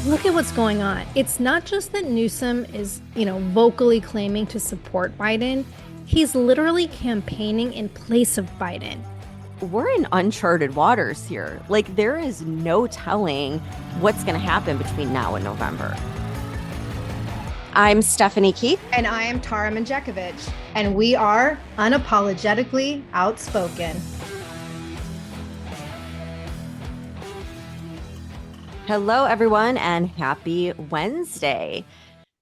Look at what's going on. It's not just that Newsom is, vocally claiming to support Biden. He's literally campaigning in place of Biden. We're in uncharted waters here. Like, there is no telling what's going to happen between now and November. I'm Stephanie Keith. And I am Tara Manjekovic. And we are unapologetically outspoken. Hello, everyone, and happy Wednesday.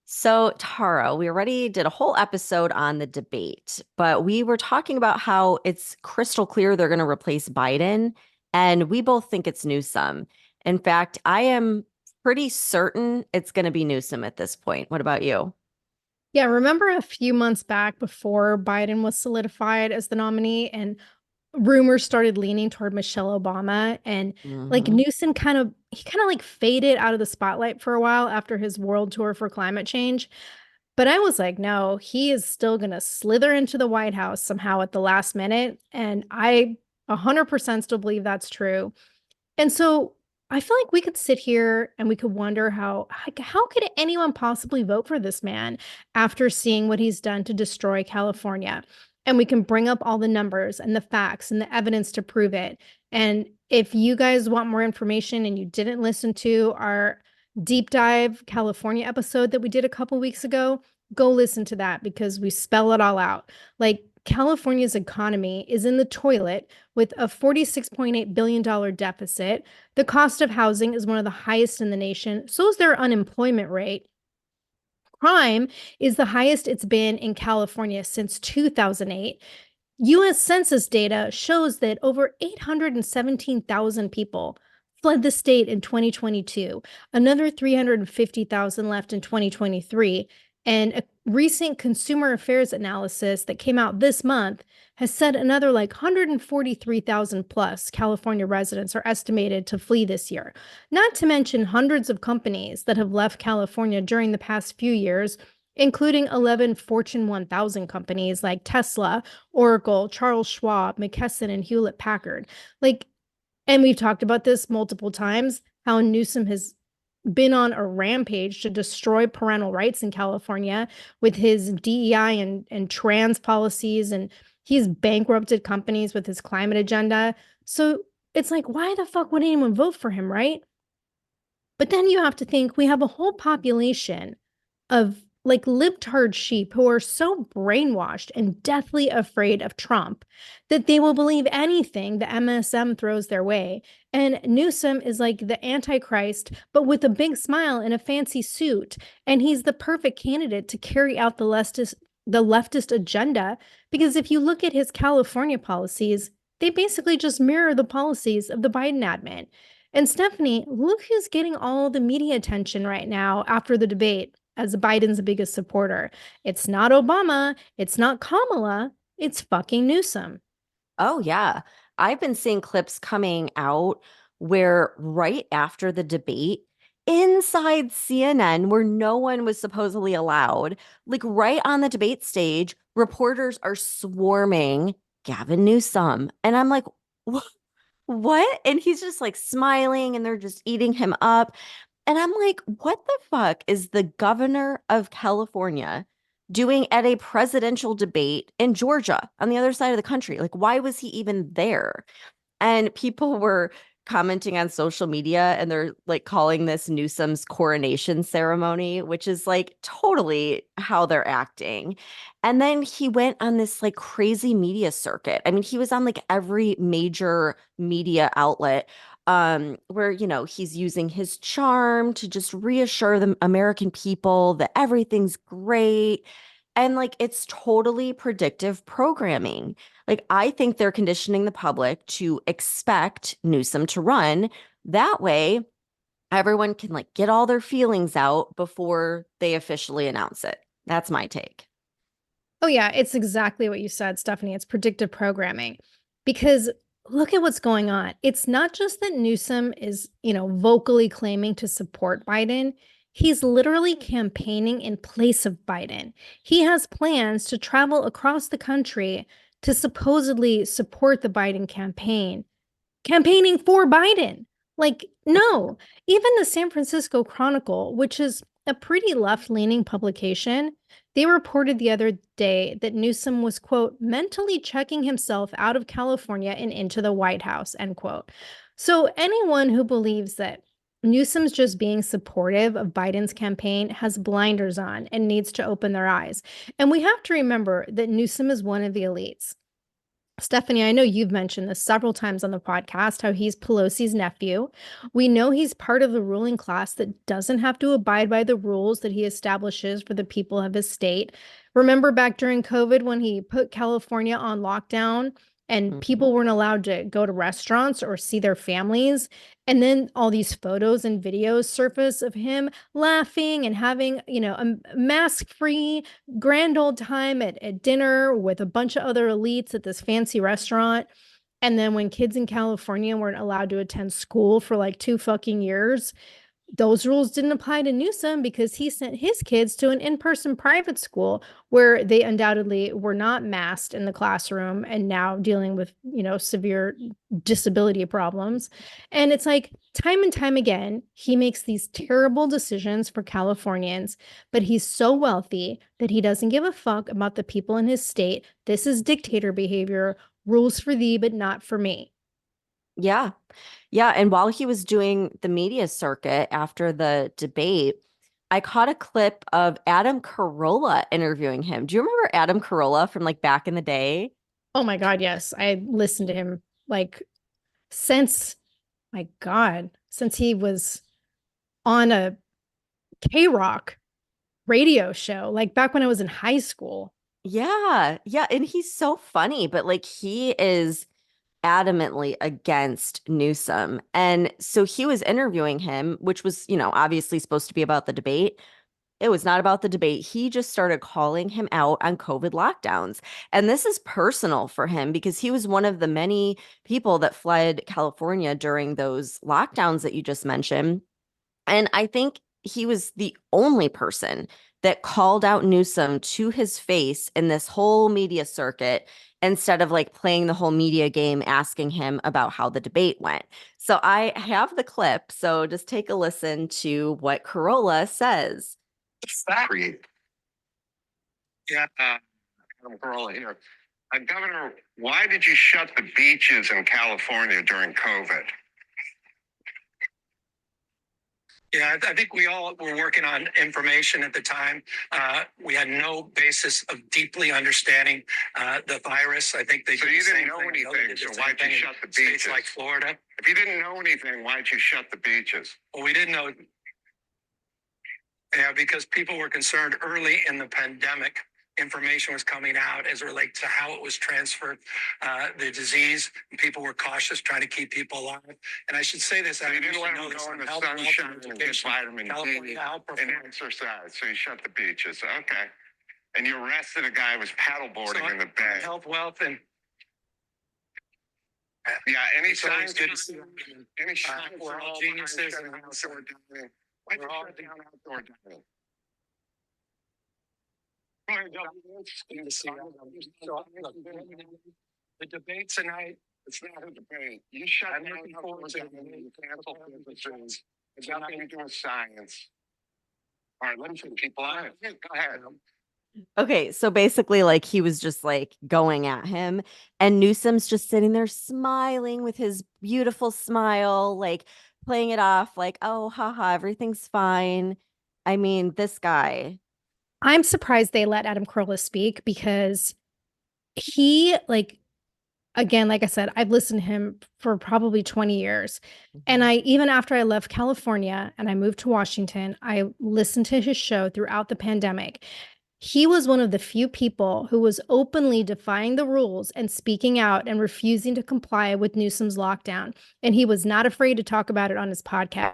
So, Tara, we already did a whole episode on the debate, but we were talking about how it's crystal clear they're going to replace Biden, and we both think it's Newsom. In fact, I am pretty certain it's going to be Newsom at this point. What about you? Yeah, remember a few months back before Biden was solidified as the nominee and rumors started leaning toward Michelle Obama, and Mhm. Newsom kind of like faded out of the spotlight for a while after his world tour for climate change. But I was like, no, he is still going to slither into the White House somehow at the last minute, and I 100% still believe that's true. And so I feel like we could sit here and we could wonder how could anyone possibly vote for this man after seeing what he's done to destroy California? And we can bring up all the numbers and the facts and the evidence to prove it. And if you guys want more information and you didn't listen to our deep dive California episode that we did a couple weeks ago, go listen to that because we spell it all out. Like, California's economy is in the toilet with a $46.8 billion deficit. The cost of housing is one of the highest in the nation. So is their unemployment rate. Crime is the highest it's been in California since 2008. US Census data shows that over 817,000 people fled the state in 2022, another 350,000 left in 2023. And a recent consumer affairs analysis that came out this month has said another like 143,000 plus California residents are estimated to flee this year. Not to mention hundreds of companies that have left California during the past few years, including 11 Fortune 1000 companies like Tesla, Oracle, Charles Schwab, McKesson, and Hewlett Packard. And we've talked about this multiple times, how Newsom has been on a rampage to destroy parental rights in California with his DEI and trans policies, and he's bankrupted companies with his climate agenda. So it's like, why the fuck would anyone vote for him, right? But then you have to think we have a whole population of like libtard sheep who are so brainwashed and deathly afraid of Trump that they will believe anything the MSM throws their way. And Newsom is like the Antichrist, but with a big smile and a fancy suit. And he's the perfect candidate to carry out the leftist agenda. Because if you look at his California policies, they basically just mirror the policies of the Biden admin. And Stephanie, look who's getting all the media attention right now after the debate as Biden's biggest supporter. It's not Obama, it's not Kamala, it's fucking Newsom. Oh, yeah. I've been seeing clips coming out where right after the debate, inside CNN, where no one was supposedly allowed, like right on the debate stage, reporters are swarming Gavin Newsom. And I'm like, what? And he's just like smiling and they're just eating him up. And I'm like, what the fuck is the governor of California doing at a presidential debate in Georgia on the other side of the country? Like, why was he even there? And people were commenting on social media and they're like calling this Newsom's coronation ceremony, which is like totally how they're acting. And then he went on this like crazy media circuit. I mean, he was on like every major media outlet where, he's using his charm to just reassure the American people that everything's great. And like it's totally predictive programming. Like, I think they're conditioning the public to expect Newsom to run. That way, everyone can like get all their feelings out before they officially announce it. That's my take. Oh, yeah, it's exactly what you said, Stephanie. It's predictive programming. Because look at what's going on. It's not just that Newsom is, vocally claiming to support Biden. He's literally campaigning in place of Biden. He has plans to travel across the country to supposedly support the Biden campaign, campaigning for Biden. Like, no, even the San Francisco Chronicle, which is a pretty left-leaning publication, they reported the other day that Newsom was, quote, mentally checking himself out of California and into the White House, end quote. So anyone who believes that Newsom's just being supportive of Biden's campaign has blinders on and needs to open their eyes. And we have to remember that Newsom is one of the elites. Stephanie, I know you've mentioned this several times on the podcast, how he's Pelosi's nephew. We know he's part of the ruling class that doesn't have to abide by the rules that he establishes for the people of his state. Remember back during COVID when he put California on lockdown and Mhm. people weren't allowed to go to restaurants or see their families? And then all these photos and videos surface of him laughing and having, a mask-free grand old time at dinner with a bunch of other elites at this fancy restaurant. And then when kids in California weren't allowed to attend school for like 2 fucking years, those rules didn't apply to Newsom because he sent his kids to an in-person private school where they undoubtedly were not masked in the classroom and now dealing with, severe disability problems. And it's like time and time again, he makes these terrible decisions for Californians, but he's so wealthy that he doesn't give a fuck about the people in his state. This is dictator behavior, rules for thee, but not for me. Yeah. Yeah. And while he was doing the media circuit after the debate, I caught a clip of Adam Carolla interviewing him. Do you remember Adam Carolla from like back in the day? Oh my God, yes. I listened to him like since, my God, since he was on a K Rock radio show, like back when I was in high school. Yeah. Yeah. And he's so funny, but like he is adamantly against Newsom. And so he was interviewing him, which was, obviously supposed to be about the debate. It was not about the debate. He just started calling him out on COVID lockdowns. And this is personal for him because he was one of the many people that fled California during those lockdowns that you just mentioned. And I think he was the only person that called out Newsom to his face in this whole media circuit instead of like playing the whole media game asking him about how the debate went. So I have the clip. So just take a listen to what Corolla says. Create. Yeah, I'm Corolla here. Governor, why did you shut the beaches in California during COVID? Yeah, I think we all were working on information at the time. We had no basis of deeply understanding the virus. I think they so did you the didn't know anything. So why'd you shut the beaches? States like Florida. If you didn't know anything, why'd you shut the beaches? Well, we didn't know. Yeah, because people were concerned early in the pandemic. Information was coming out as it relates to how it was transferred, the disease. People were cautious, trying to keep people alive. And I should say this: so you didn't let them go in the sunshine and get vitamin D and exercise. So you shut the beaches. Okay. And you arrested a guy who was paddleboarding in the bay. Health, wealth, and yeah. Any signs? Any signs? We're all geniuses and outdoor dining. Why'd you shut down outdoor dining? The debate tonight, it's not a debate. You shut down outdoor dining, you cancel businesses. It's nothing to do with science. All right, let me keep people on. Go ahead. Okay, so basically, like he was just like going at him, and Newsom's just sitting there smiling with his beautiful smile, like playing it off, like, oh, haha, everything's fine. I mean, this guy. I'm surprised they let Adam Carolla speak because he, like, again, like I said, I've listened to him for probably 20 years. And Mhm. I, even after I left California and I moved to Washington, I listened to his show throughout the pandemic. He was one of the few people who was openly defying the rules and speaking out and refusing to comply with Newsom's lockdown. And he was not afraid to talk about it on his podcast.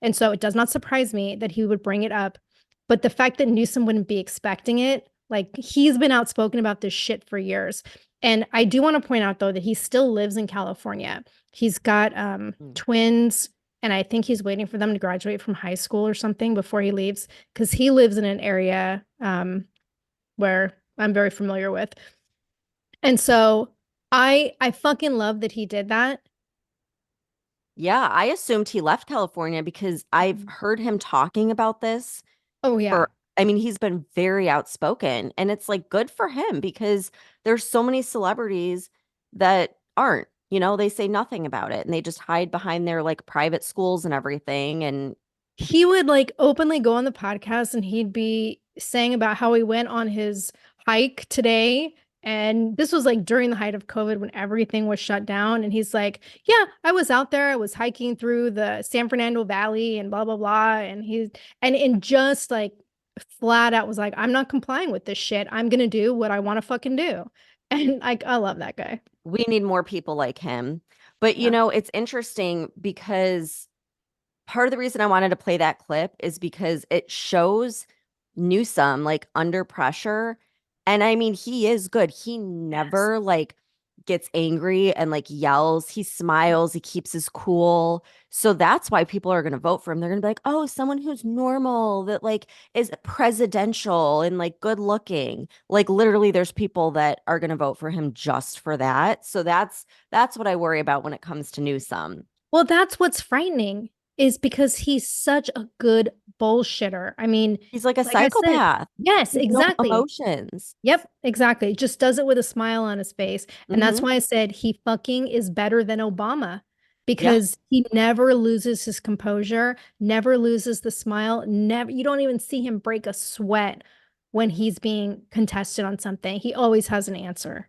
And so it does not surprise me that he would bring it up. But the fact that Newsom wouldn't be expecting it, like he's been outspoken about this shit for years. And I do want to point out, though, that he still lives in California. He's got Mm. twins, and I think he's waiting for them to graduate from high school or something before he leaves because he lives in an area where I'm very familiar with. And so I fucking love that he did that. Yeah, I assumed he left California because I've Mhm. heard him talking about this Oh yeah. for, I mean, he's been very outspoken and it's like good for him because there's so many celebrities that aren't, they say nothing about it and they just hide behind their like private schools and everything. And He would like openly go on the podcast and he'd be saying about how he went on his hike today. And this was like during the height of COVID when everything was shut down. And he's like, yeah, I was out there. I was hiking through the San Fernando Valley and blah, blah, blah. And just like flat out was like, I'm not complying with this shit. I'm going to do what I want to fucking do. And like, I love that guy. we need more people like him. But, Yeah. it's interesting because part of the reason I wanted to play that clip is because it shows Newsom like under pressure. And I mean, he is good. He Yes. never like gets angry and like yells. He smiles, he keeps his cool. So that's why people are going to vote for him. They're going to be like, oh, someone who's normal, that like is presidential and like good looking. Like literally, there's people that are going to vote for him just for that. So that's what I worry about when it comes to Newsom. Well, that's what's frightening is because he's such a good bullshitter. I mean, He's like a like I said, psychopath. yes, He has no exactly. emotions. Yep, exactly. Just does it with a smile on his face. And that's Hmm. why I said he fucking is better than Obama Yeah. because he never loses his composure, never loses the smile, never, you don't even see him break a sweat when he's being contested on something. He always has an answer.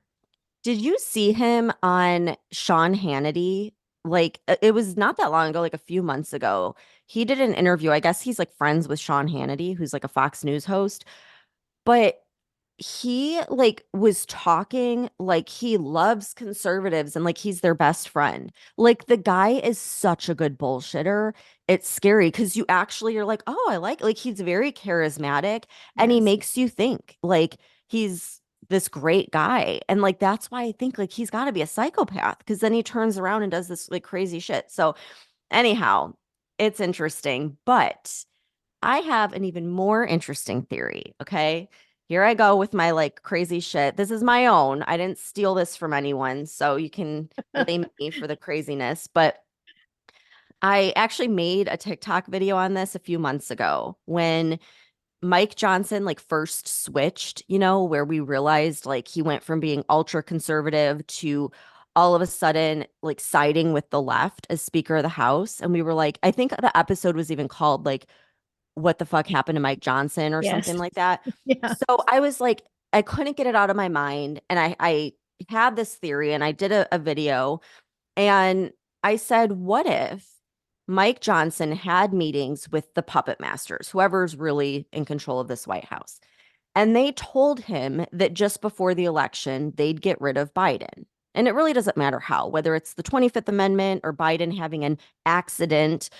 Did you see him on Sean Hannity? Like it was not that long ago, like a few months ago. He did an interview. I guess he's like friends with Sean Hannity, who's like a Fox News host. But he like was talking like he loves conservatives and like he's their best friend. Like the guy is such a good bullshitter. It's scary because you actually are like, oh, I like he's very charismatic and he Yes. makes you think like he's this great guy. And like that's why I think like he's got to be a psychopath because then he turns around and does this like crazy shit. So anyhow, it's interesting, but I have an even more interesting theory. Okay. Here I go with my like crazy shit. This is my own. I didn't steal this from anyone. So you can blame me for the craziness. But I actually made a TikTok video on this a few months ago when Mike Johnson like first switched, where we realized like he went from being ultra conservative to all of a sudden like siding with the left as Speaker of the House. And we were like, I think the episode was even called like what the fuck happened to Mike Johnson or Yes. something like that. Yeah. So I was like, I couldn't get it out of my mind. And I had this theory and I did a video and I said, what if Mike Johnson had meetings with the puppet masters, whoever's really in control of this White House, and they told him that just before the election, they'd get rid of Biden. And it really doesn't matter how, whether it's the 25th Amendment or Biden having an accident,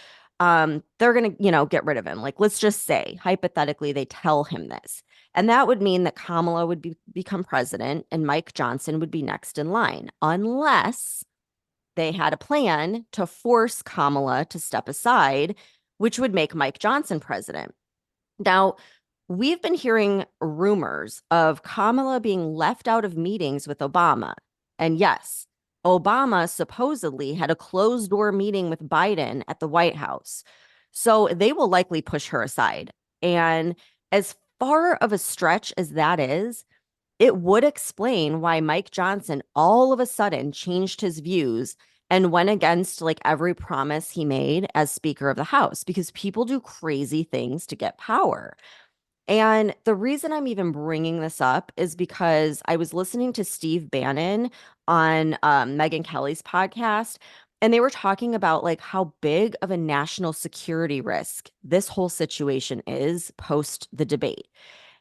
they're going to, get rid of him. Like, let's just say, hypothetically, they tell him this. And that would mean that Kamala would become president and Mike Johnson would be next in line, unless they had a plan to force Kamala to step aside, which would make Mike Johnson president. Now, we've been hearing rumors of Kamala being left out of meetings with Obama. And yes, Obama supposedly had a closed door meeting with Biden at the White House. So they will likely push her aside. And as far of a stretch as that is, it would explain why Mike Johnson all of a sudden changed his views and went against like every promise he made as Speaker of the House because people do crazy things to get power. And the reason I'm even bringing this up is because I was listening to Steve Bannon on Megyn Kelly's podcast, and they were talking about like how big of a national security risk this whole situation is post the debate.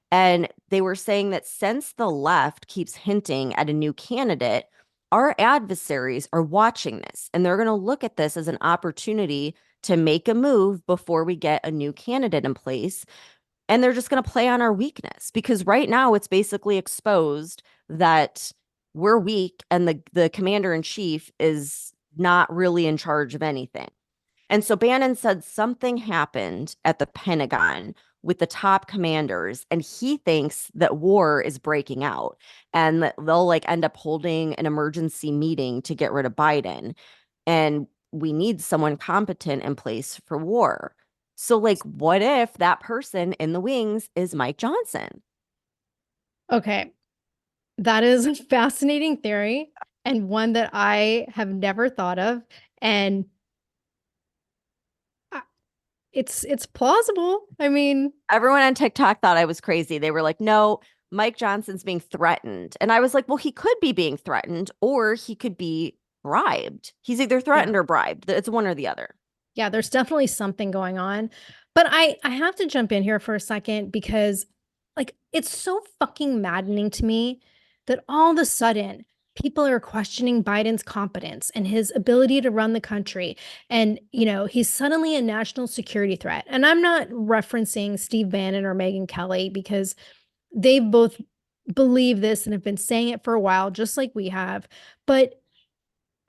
And they were saying that since the left keeps hinting at a new candidate, our adversaries are watching this and they're going to look at this as an opportunity to make a move before we get a new candidate in place. And they're just going to play on our weakness because right now it's basically exposed that we're weak and the commander in chief is not really in charge of anything. And so Bannon said something happened at the Pentagon with the top commanders, and he thinks that war is breaking out and that they'll like end up holding an emergency meeting to get rid of Biden. And we need someone competent in place for war. So, like, what if that person in the wings is Mike Johnson? Okay, that is a fascinating theory and one that I have never thought of. And I- it's plausible. I mean, Everyone on TikTok thought I was crazy. They were like, no, Mike Johnson's being threatened. And I was like, well, he could be being threatened or he could be bribed. He's either yeah. threatened or bribed. It's one or the other. Yeah, there's definitely something going on. But I have to jump in here for a second because like it's so fucking maddening to me that all of a sudden people are questioning Biden's competence and his ability to run the country. And, he's suddenly a national security threat. And I'm not referencing Steve Bannon or Megyn Kelly because they both believe this and have been saying it for a while, just like we have. But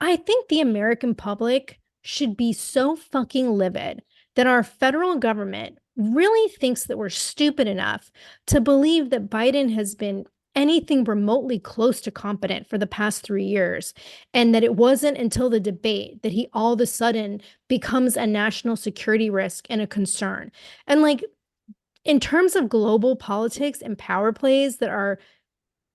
I think the American public should be so fucking livid that our federal government really thinks that we're stupid enough to believe that Biden has been anything remotely close to competent for the past 3 years. And that it wasn't until the debate that he all of a sudden becomes a national security risk and a concern. And like, in terms of global politics and power plays that are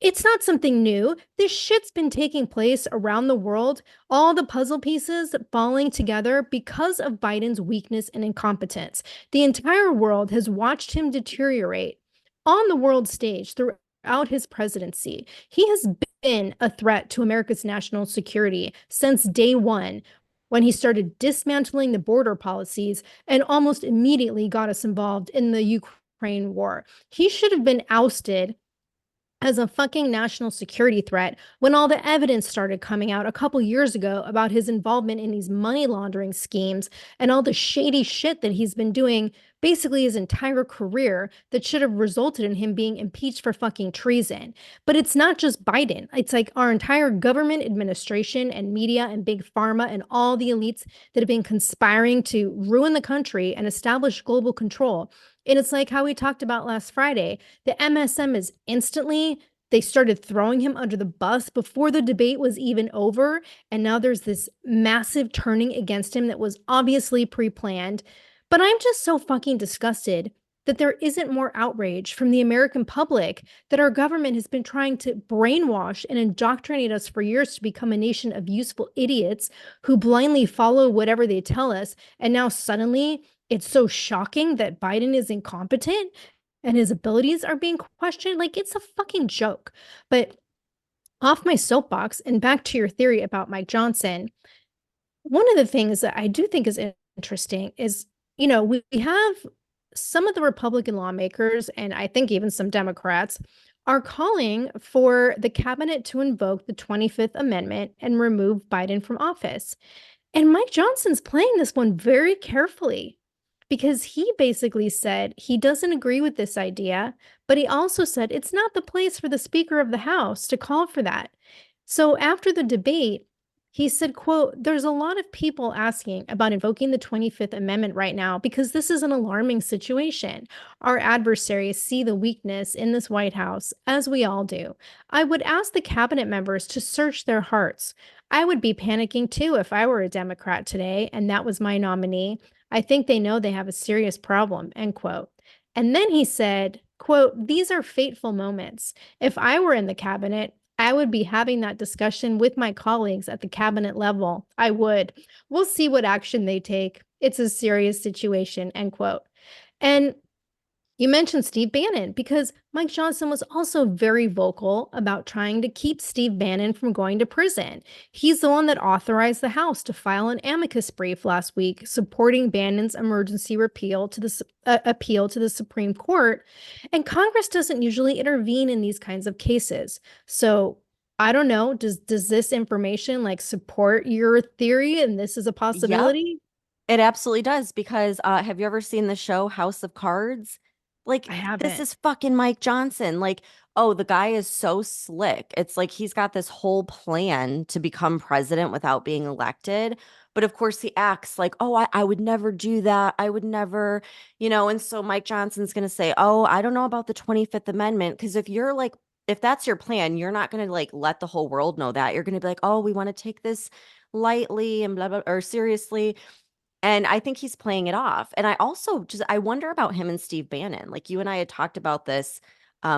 it's not something new. This shit's been taking place around the world, all the puzzle pieces falling together because of Biden's weakness and incompetence. The entire world has watched him deteriorate on the world stage throughout his presidency. He has been a threat to America's national security since day one when he started dismantling the border policies and almost immediately got us involved in the Ukraine war. He should have been ousted as a fucking national security threat when all the evidence started coming out a couple years ago about his involvement in these money laundering schemes and all the shady shit that he's been doing basically his entire career that should have resulted in him being impeached for fucking treason. But it's not just Biden. It's like our entire government administration and media and big pharma and all the elites that have been conspiring to ruin the country and establish global control. And it's like how we talked about last Friday. The MSM is instantly, they started throwing him under the bus before the debate was even over. And now there's this massive turning against him that was obviously pre planned. But I'm just so fucking disgusted that there isn't more outrage from the American public that our government has been trying to brainwash and indoctrinate us for years to become a nation of useful idiots who blindly follow whatever they tell us. And now suddenly it's so shocking that Biden is incompetent and his abilities are being questioned. Like, it's a fucking joke. But off my soapbox and back to your theory about Mike Johnson, one of the things that I do think is interesting is, we have some of the Republican lawmakers, and I think even some Democrats, are calling for the cabinet to invoke the 25th Amendment and remove Biden from office. And Mike Johnson's playing this one very carefully because he basically said he doesn't agree with this idea, but he also said it's not the place for the Speaker of the House to call for that. So after the debate, he said, quote, there's a lot of people asking about invoking the 25th Amendment right now because this is an alarming situation. Our adversaries see the weakness in this White House, as we all do. I would ask the cabinet members to search their hearts. I would be panicking too if I were a Democrat today and that was my nominee. I think they know they have a serious problem, end quote. And then he said, quote, these are fateful moments. If I were in the cabinet, I would be having that discussion with my colleagues at the cabinet level. I would. We'll see what action they take. It's a serious situation, end quote. And you mentioned Steve Bannon because Mike Johnson was also very vocal about trying to keep Steve Bannon from going to prison. He's the one that authorized the House to file an amicus brief last week supporting Bannon's emergency repeal to the appeal to the Supreme Court. And Congress doesn't usually intervene in these kinds of cases. So I don't know. Does this information like support your theory and this is a Yep, possibility? it absolutely does. Because have you ever seen the show House of Cards? Like, I this haven't. is fucking Mike Johnson. Like, oh, the guy is so slick. It's like he's got this whole plan to become president without being elected. But of course, he acts like, oh, I would never do that. I would never, And so Mike Johnson's going to say, oh, I don't know about the 25th Amendment. Because if you're like, if that's your plan, you're not going to like let the whole world know that. You're going to be like, oh, we want to take this lightly and blah blah or seriously. And I think he's playing it off. And I also just I wonder about him and Steve Bannon. Like you and I had talked about this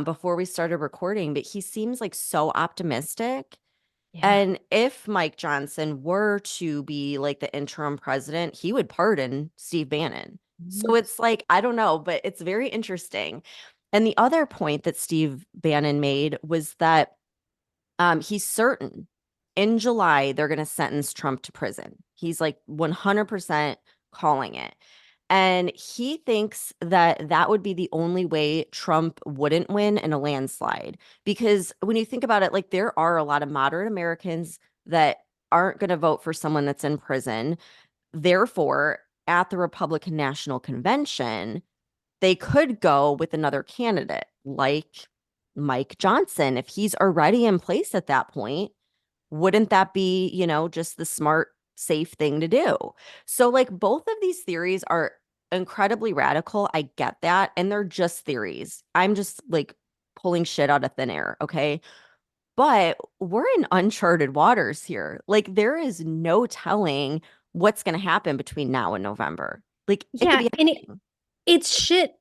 before we started recording, but he seems like so optimistic. Yeah. And if Mike Johnson were to be like the interim president, he would pardon Steve Bannon. So Mhm. it's like, I don't know, but it's very interesting. And the other point that Steve Bannon made was that he's certain in July they're going to sentence Trump to prison. He's like 100% calling it. And he thinks that that would be the only way Trump wouldn't win in a landslide. Because when you think about it, like there are a lot of moderate Americans that aren't going to vote for someone that's in prison. Therefore, at the Republican National Convention, they could go with another candidate like Mike Johnson. If he's already in place at that point, wouldn't that be, just the smart, safe thing to do? So, like, both of these theories are incredibly radical. I get that. And they're just theories. I'm just like pulling shit out of thin air. Okay. But we're in uncharted waters here. Like, there is no telling what's going to happen between now and November. Like, it could Yeah, be and anything. it's shit.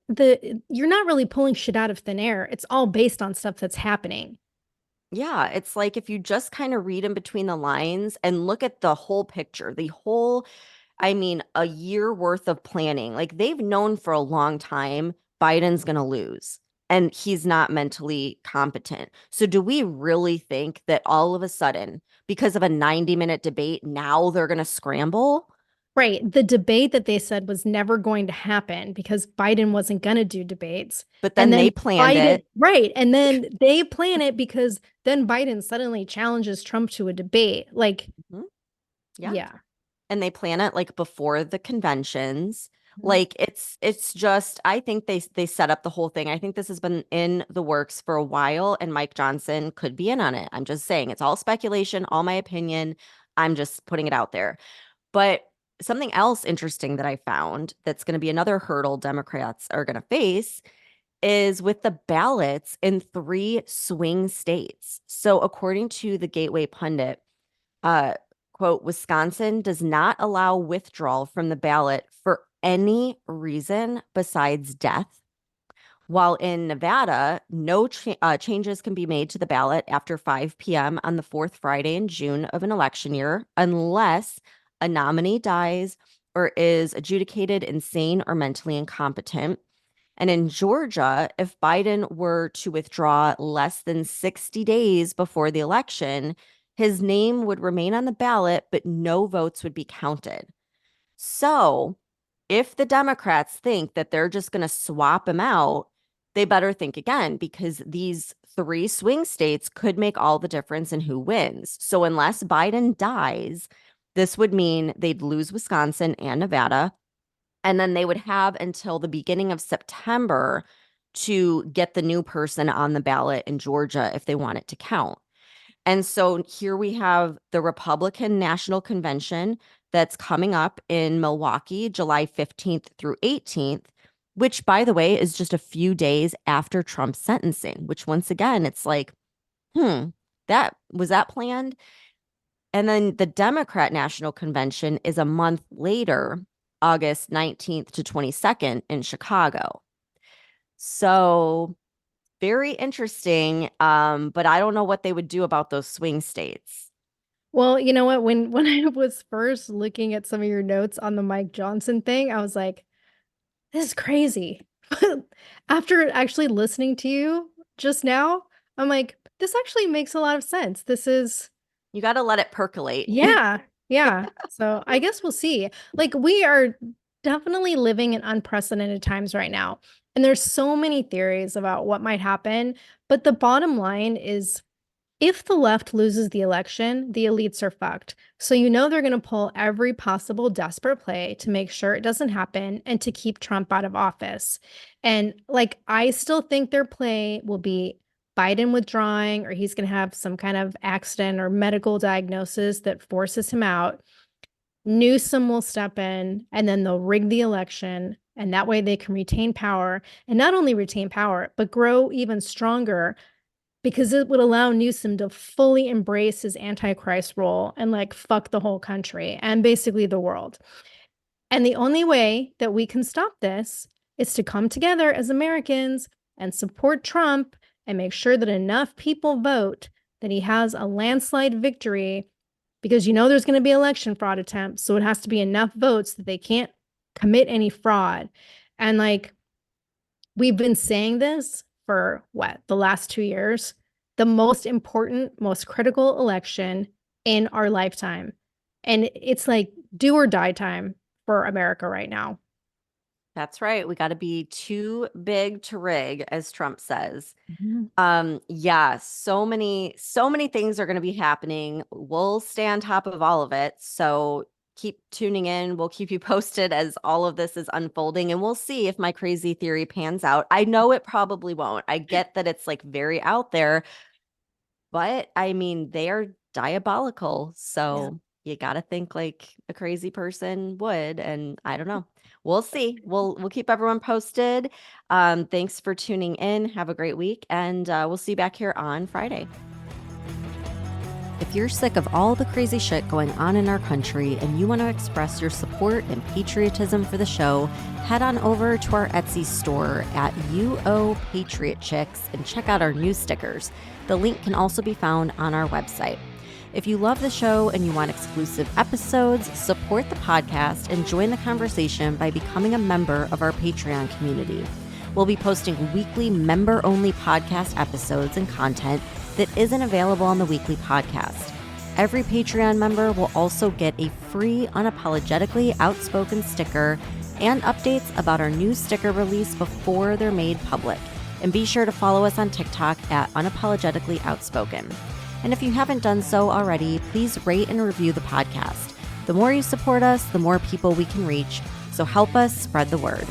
You're not really pulling shit out of thin air. It's all based on stuff that's happening. Yeah, it's like if you just kind of read in between the lines and look at the whole picture, I mean, a year worth of planning. Like they've known for a long time Biden's going to lose and he's not mentally competent. So do we really think that all of a sudden, because of a 90-minute debate, now they're going to scramble? Right. The debate that they said was never going to happen because Biden wasn't going to do debates. But And then they then planned Biden, it. right. And then they plan it because then Biden suddenly challenges Trump to a debate. Like, Mhm. Yeah. yeah. And they plan it like before the conventions. Mhm. Like it's just I think they set up the whole thing. I think this has been in the works for a while and Mike Johnson could be in on it. I'm just saying it's all speculation, all my opinion. I'm just putting it out there. But something else interesting that I found that's going to be another hurdle Democrats are going to face is with the ballots in 3 swing states. So according to the Gateway Pundit, uh, quote, Wisconsin does not allow withdrawal from the ballot for any reason besides death. While in Nevada, no changes can be made to the ballot after 5 p.m. on the fourth Friday in June of an election year unless a nominee dies or is adjudicated insane or mentally incompetent. And in Georgia, if Biden were to withdraw less than 60 days before the election, his name would remain on the ballot, but no votes would be counted. So if the Democrats think that they're just going to swap him out, they better think again because these 3 swing states could make all the difference in who wins. So unless Biden dies, this would mean they'd lose Wisconsin and Nevada. And then they would have until the beginning of September to get the new person on the ballot in Georgia if they want it to count. And so here we have the Republican National Convention that's coming up in Milwaukee, July 15th through 18th, which, by the way, is just a few days after Trump's sentencing, which once again, it's like, hmm, that was that planned? And then the Democrat National Convention is a month later, August 19th to 22nd in Chicago. So very interesting. But I don't know what they would do about those swing states. Well, you know what? When I was first looking at some of your notes on the Mike Johnson thing, I was like, this is crazy. But after actually listening to you just now, I'm like, this actually makes a lot of sense. This is, You got to let it percolate. yeah, yeah. So I guess we'll see. Like, we are definitely living in unprecedented times right now. And there's so many theories about what might happen. But the bottom line is if the left loses the election, the elites are fucked. So you know they're going to pull every possible desperate play to make sure it doesn't happen and to keep Trump out of office. And like, I still think their play will be Biden withdrawing, or he's going to have some kind of accident or medical diagnosis that forces him out. Newsom will step in and then they'll rig the election. And that way they can retain power and not only retain power, but grow even stronger because it would allow Newsom to fully embrace his antichrist role and like fuck the whole country and basically the world. And the only way that we can stop this is to come together as Americans and support Trump and make sure that enough people vote that he has a landslide victory, because there's going to be election fraud attempts. So it has to be enough votes that they can't commit any fraud. And like, we've been saying this for the last 2 years, the most important, most critical election in our lifetime. And it's like do or die time for America right now. That's right. We got to be too big to rig, as Trump says. Yeah, so many things are going to be happening. We'll stay on top of all of it. So keep tuning in. We'll keep you posted as all of this is unfolding, and we'll see if my crazy theory pans out. I know it probably won't. I get that it's like very out there, but I mean, they are diabolical. So you got to think like a crazy person would. And I don't know. We'll see. We'll keep everyone posted. Thanks for tuning in. Have a great week. And we'll see you back here on Friday. If you're sick of all the crazy shit going on in our country and you want to express your support and patriotism for the show, head on over to our Etsy store at UO Patriot Chicks and check out our new stickers. The link can also be found on our website. If you love the show and you want exclusive episodes, support the podcast and join the conversation by becoming a member of our Patreon community. We'll be posting weekly member-only podcast episodes and content that isn't available on the weekly podcast. Every Patreon member will also get a free Unapologetically Outspoken sticker and updates about our new sticker release before they're made public. And be sure to follow us on TikTok at Unapologetically Outspoken. And if you haven't done so already, please rate and review the podcast. The more you support us, the more people we can reach. So help us spread the word.